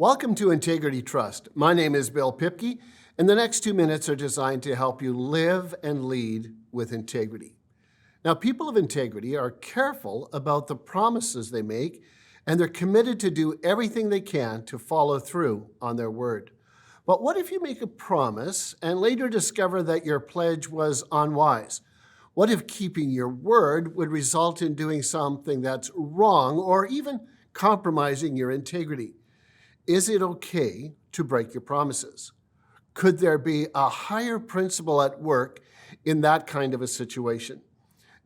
Welcome to Integrity Trust. My name is Bill Pipke, and the next 2 minutes are designed to help you live and lead with integrity. Now, people of integrity are careful about the promises they make, and they're committed to do everything they can to follow through on their word. But what if you make a promise and later discover that your pledge was unwise? What if keeping your word would result in doing something that's wrong or even compromising your integrity? Is it okay to break your promises? Could there be a higher principle at work in that kind of a situation?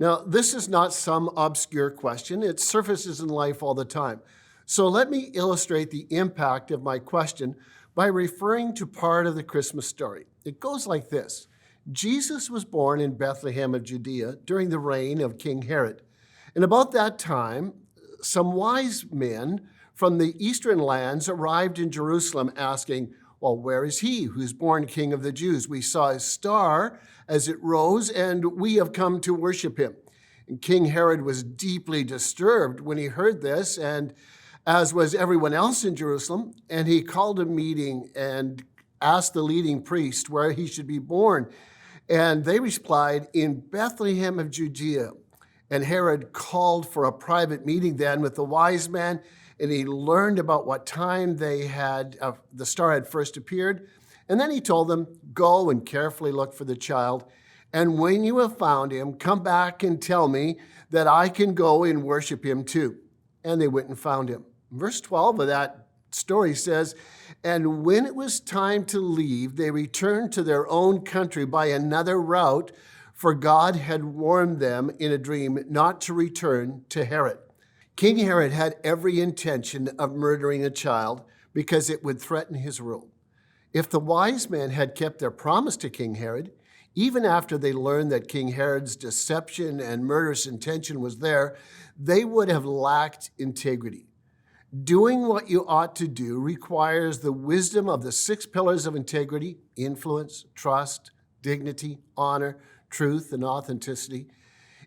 Now, this is not some obscure question. It surfaces in life all the time. So let me illustrate the impact of my question by referring to part of the Christmas story. It goes like this. Jesus was born in Bethlehem of Judea during the reign of King Herod. And about that time, some wise men from the eastern lands arrived in Jerusalem asking, well, where is he who's born King of the Jews? We saw his star as it rose, and we have come to worship him. And King Herod was deeply disturbed when he heard this, and as was everyone else in Jerusalem, and he called a meeting and asked the leading priest where he should be born. And they replied, in Bethlehem of Judea. And Herod called for a private meeting then with the wise men, and he learned about what time the star had first appeared. And then he told them, go and carefully look for the child. And when you have found him, come back and tell me that I can go and worship him too. And they went and found him. Verse 12 of that story says, and when it was time to leave, they returned to their own country by another route, for God had warned them in a dream not to return to Herod. King Herod had every intention of murdering a child because it would threaten his rule. If the wise men had kept their promise to King Herod, even after they learned that King Herod's deception and murderous intention was there, they would have lacked integrity. Doing what you ought to do requires the wisdom of the 6 pillars of integrity: influence, trust, dignity, honor, truth, and authenticity.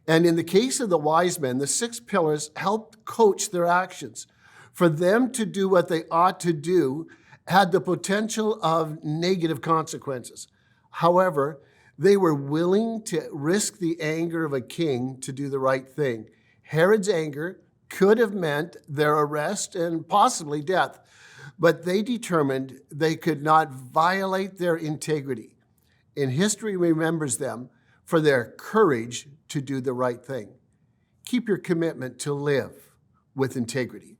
And in the case of the wise men, the 6 pillars helped coach their actions. For them to do what they ought to do had the potential of negative consequences. However, they were willing to risk the anger of a king to do the right thing. Herod's anger could have meant their arrest and possibly death, but they determined they could not violate their integrity. And history remembers them for their courage to do the right thing. Keep your commitment to live with integrity.